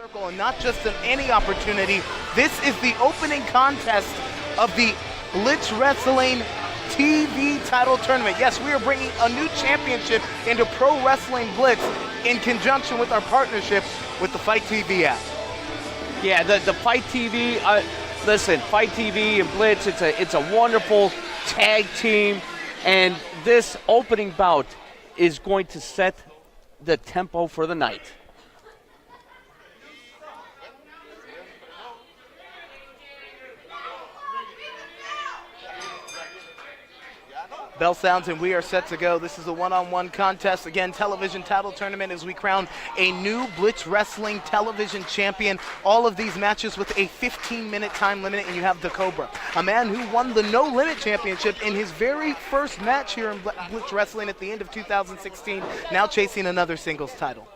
Circle, and not just in any opportunity. This is the opening contest of the Blitz Wrestling TV title tournament. Yes, we are bringing a new championship into Pro Wrestling Blitz in conjunction with our partnership with the Fite TV app. Yeah, the Fite TV, listen, Fite TV and Blitz, it's a wonderful tag team, and this opening bout is going to set the tempo for the night. Bell sounds and we are set to go. This is a one-on-one contest. Again, television title tournament as we crown a new Blitz Wrestling television champion. All of these matches with a 15-minute time limit, and you have DaCobra, a man who won the No Limit Championship in his very first match here in Blitz Wrestling at the end of 2016, now chasing another singles title.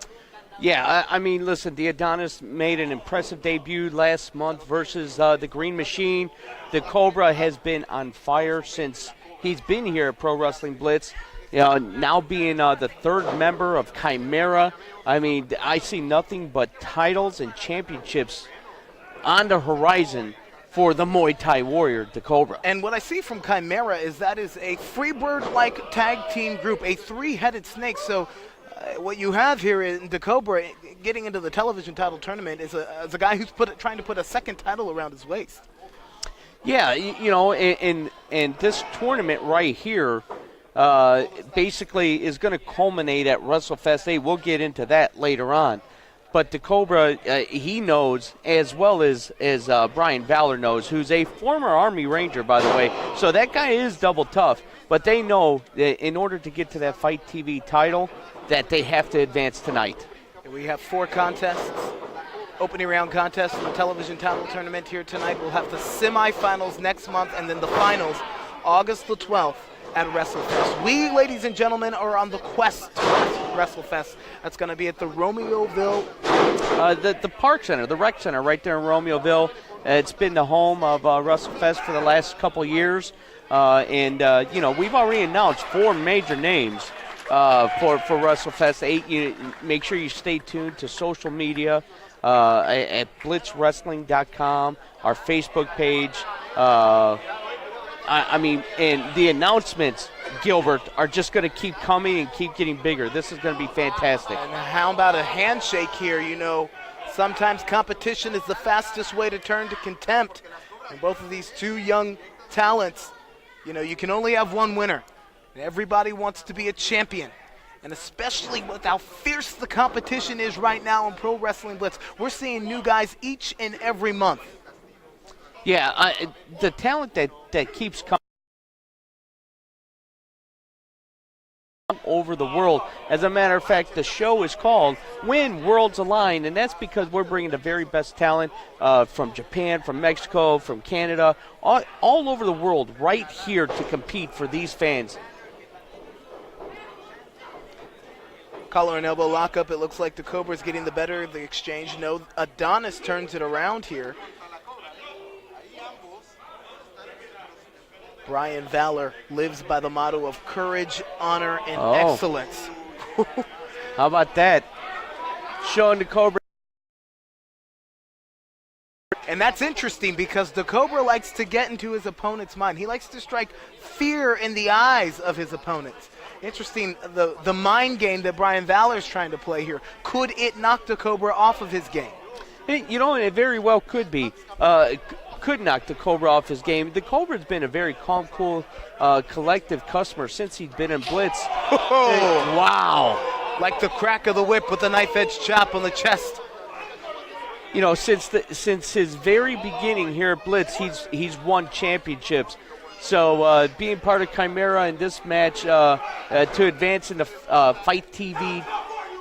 Yeah, I mean, listen, the Adonis made an impressive debut last month versus the Green Machine. DaCobra has been on fire since he's been here at Pro Wrestling Blitz, now being the third member of Chimera. I mean, I see nothing but titles and championships on the horizon for the Muay Thai warrior, DaCobra. And what I see from Chimera is that is a Freebird-like tag team group, a three-headed snake. So what you have here in DaCobra getting into the television title tournament is a guy who's trying to put a second title around his waist. Yeah, and this tournament right here basically is going to culminate at WrestleFest 8. We'll get into that later on. But DaCobra, he knows, as well as Brian Valor knows, who's a former Army Ranger, by the way. So that guy is double tough. But they know that in order to get to that Fite TV title, that they have to advance tonight. We have 4 contests. Opening round contest for the television title tournament here tonight. We'll have the semifinals next month, and then the finals August the 12th at WrestleFest. We, ladies and gentlemen, are on the quest to WrestleFest. That's going to be at the Romeoville. The Park Center, the Rec Center right there in Romeoville. It's been the home of WrestleFest for the last couple years. And we've already announced 4 major names for WrestleFest 8. Make sure you stay tuned to social media. At blitzwrestling.com, our Facebook page. And the announcements, Gilbert, are just going to keep coming and keep getting bigger. This is going to be fantastic. And how about a handshake here? Sometimes competition is the fastest way to turn to contempt. And both of these 2 young talents, you can only have one winner. And everybody wants to be a champion. And especially with how fierce the competition is right now in Pro Wrestling Blitz. We're seeing new guys each and every month. Yeah, the talent that keeps coming over the world. As a matter of fact, the show is called When Worlds Align, and that's because we're bringing the very best talent from Japan, from Mexico, from Canada, all over the world right here to compete for these fans. Collar and elbow lockup. It looks like DaCobra is getting the better of the exchange. No, Adonis turns it around here. Brian Valor lives by the motto of courage, honor, and excellence. How about that? Showing DaCobra. And that's interesting because DaCobra likes to get into his opponent's mind. He likes to strike fear in the eyes of his opponents. Interesting, the mind game that Brian Valor is trying to play here. Could it knock DaCobra off of his game? It very well could be. Could knock DaCobra off his game. DaCobra's been a very calm, cool, collective customer since he's been in Blitz. Wow. Like the crack of the whip with a knife-edge chop on the chest. Since his very beginning here at Blitz, he's won championships. So being part of Chimera in this match to advance in the Fite TV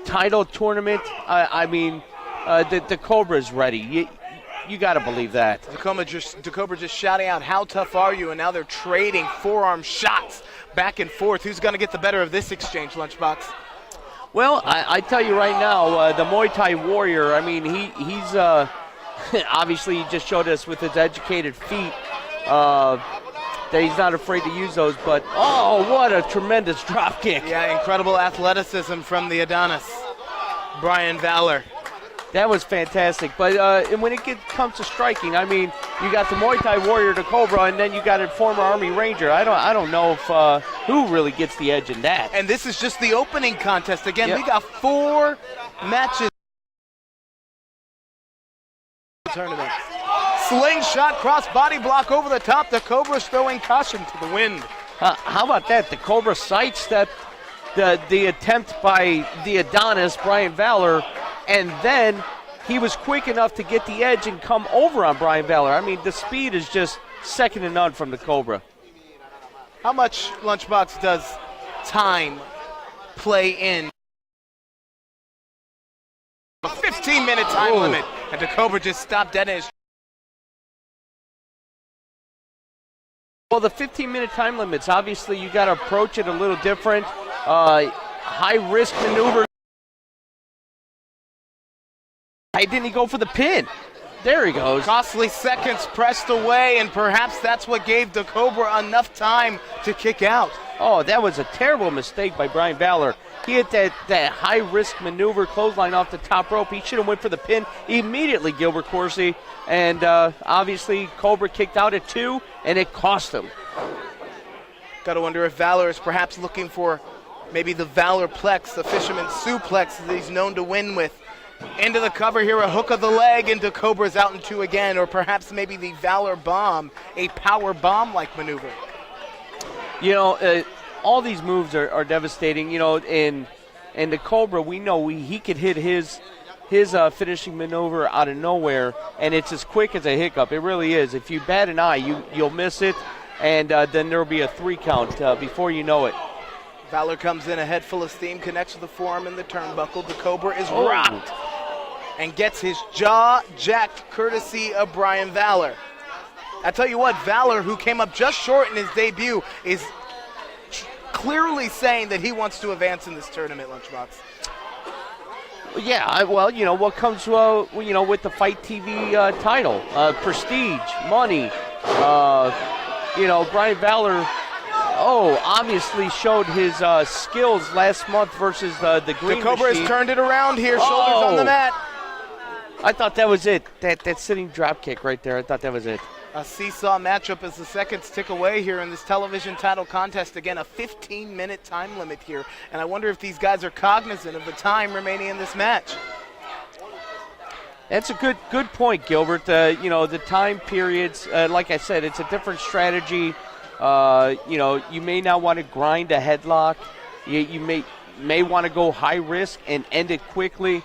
title tournament, the Cobra is ready. You got to believe that. DaCobra just shouting out, how tough are you? And now they're trading forearm shots back and forth. Who's going to get the better of this exchange, Lunchbox? Well, I tell you right now, the Muay Thai warrior, he's obviously he just showed us with his educated feet that he's not afraid to use those, but what a tremendous drop kick. Yeah, incredible athleticism from the Adonis. Brian Valor. That was fantastic. But and when it comes to striking, I mean, you got the Muay Thai warrior, DaCobra, and then you got a former Army Ranger. I don't know if who really gets the edge in that. And this is just the opening contest. Again, Yep. we got 4 matches. Tournament. Slingshot cross body block over the top. DaCobra's throwing caution to the wind. How about that? DaCobra sidestepped the attempt by the Adonis, Brian Valor, and then he was quick enough to get the edge and come over on Brian Valor. I mean, the speed is just second to none from DaCobra. How much, Lunchbox, does time play in? A 15-minute time limit, and DaCobra just stopped dead in his. Well, the 15-minute time limits, obviously you got to approach it a little different. High-risk maneuver. Why didn't he go for the pin? There he goes. Costly seconds pressed away, and perhaps that's what gave DaCobra enough time to kick out. Oh, that was a terrible mistake by Brian Valor. He hit that high-risk maneuver clothesline off the top rope. He should have went for the pin immediately, Gilbert Corsi. And obviously, Cobra kicked out at 2, and it cost him. Got to wonder if Valor is perhaps looking for maybe the Valor Plex, the Fisherman Suplex that he's known to win with. Into the cover here, a hook of the leg, and DaCobra's out in 2 again, or perhaps maybe the Valor Bomb, a power bomb-like maneuver. You know, all these moves are devastating. You know, and DaCobra, we know he could hit his finishing maneuver out of nowhere, and it's as quick as a hiccup. It really is. If you bat an eye, you'll miss it, and then there'll be a 3 count before you know it. Valor comes in, a head full of steam, connects with the forearm in the turnbuckle. DaCobra is rocked and gets his jaw jacked courtesy of Brian Valor. I tell you what, Valor, who came up just short in his debut, is clearly saying that he wants to advance in this tournament, Lunchbox. Yeah, well, you know, what comes with the Fite TV title, prestige, money, Brian Valor, obviously showed his skills last month versus the Green DaCobra Machine. has turned it around here, shoulders on the mat. I thought that was it, that sitting drop kick right there. I thought that was it. A seesaw matchup as the seconds tick away here in this television title contest. Again, a 15-minute time limit here. And I wonder if these guys are cognizant of the time remaining in this match. That's a good point, Gilbert. The time periods, like I said, it's a different strategy. You may not want to grind a headlock. You may want to go high risk and end it quickly.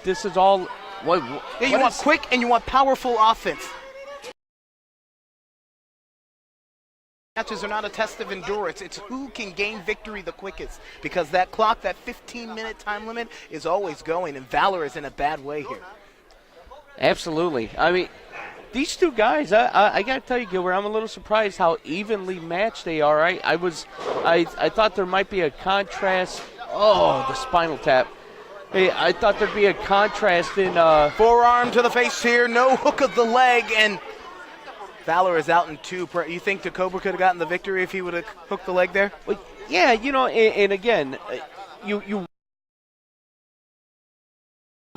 This is all... you want quick and you want powerful offense. Matches are not a test of endurance. It's who can gain victory the quickest, because that clock, that 15-minute time limit, is always going, and Valor is in a bad way here. Absolutely. I mean, these two guys, I got to tell you, Gilbert, I'm a little surprised how evenly matched they are. I thought there might be a contrast. Oh, the spinal tap. Hey, I thought there'd be a contrast in... Forearm to the face here, no hook of the leg, and Valor is out in 2. You think DaCobra could have gotten the victory if he would have hooked the leg there? Well, yeah, and again, you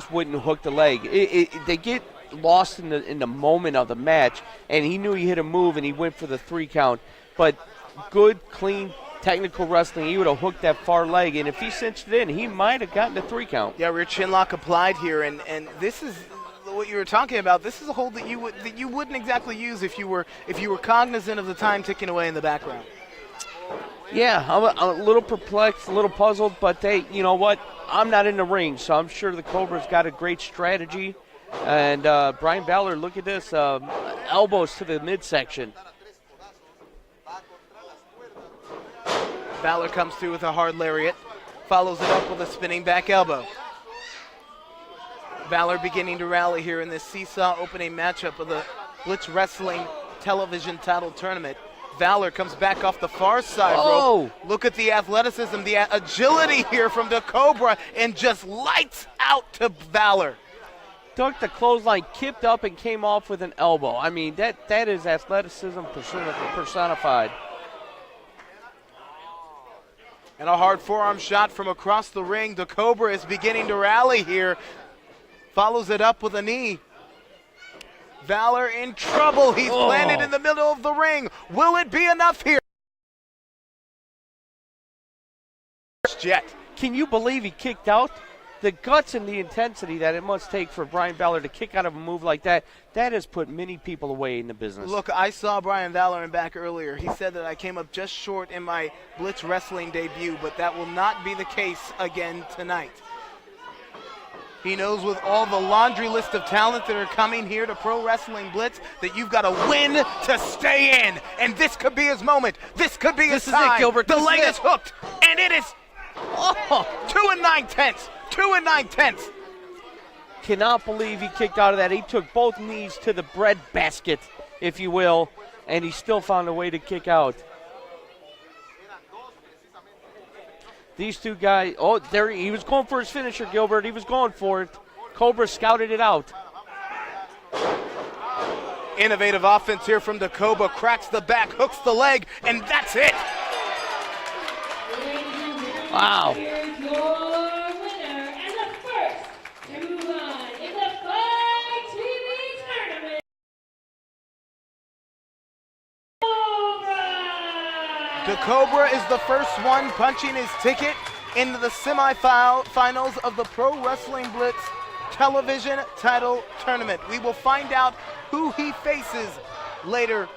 wouldn't hook the leg. They get lost in the moment of the match, and he knew he hit a move, and he went for the 3 count. But good, clean, technical wrestling, he would have hooked that far leg, and if he cinched it in, he might have gotten the 3 count. Yeah, rear chin lock applied here, and this is what you were talking about. This is a hold that you wouldn't exactly use if you were cognizant of the time ticking away in the background. Yeah, I'm a little perplexed, a little puzzled, but hey, you know what? I'm not in the ring, so I'm sure the Cobra's got a great strategy. And Brian Valor, look at this, elbows to the midsection. Valor comes through with a hard lariat, follows it up with a spinning back elbow. Valor beginning to rally here in this seesaw opening matchup of the Blitz Wrestling television title tournament. Valor comes back off the far side rope. Look at the athleticism, the agility here from DaCobra, and just lights out to Valor. Took the clothesline, kipped up, and came off with an elbow. I mean, that is athleticism personified. And a hard forearm shot from across the ring. DaCobra is beginning to rally here. Follows it up with a knee. Valor in trouble. He's landed in the middle of the ring. Will it be enough here? Jet. Can you believe he kicked out? The guts and the intensity that it must take for Brian Valor to kick out of a move like that, that has put many people away in the business. Look, I saw Brian Valor in back earlier. He said that I came up just short in my Blitz Wrestling debut, but that will not be the case again tonight. He knows with all the laundry list of talent that are coming here to Pro Wrestling Blitz that you've got to win to stay in. And this could be his moment. This could be his time. This is it, Gilbert. The leg is hooked, and it is 2 9/10. 2 9/10. Cannot believe he kicked out of that. He took both knees to the bread basket, if you will, and he still found a way to kick out. These two guys, there he was going for his finisher, Gilbert. He was going for it. Cobra scouted it out. Innovative offense here from DaCobra. Cracks the back, hooks the leg, and that's it. Wow. Here's your winner and the first to run in the Fite TV tournament. DaCobra is the first one punching his ticket into the semifinals of the Pro Wrestling Blitz television title tournament. We will find out who he faces later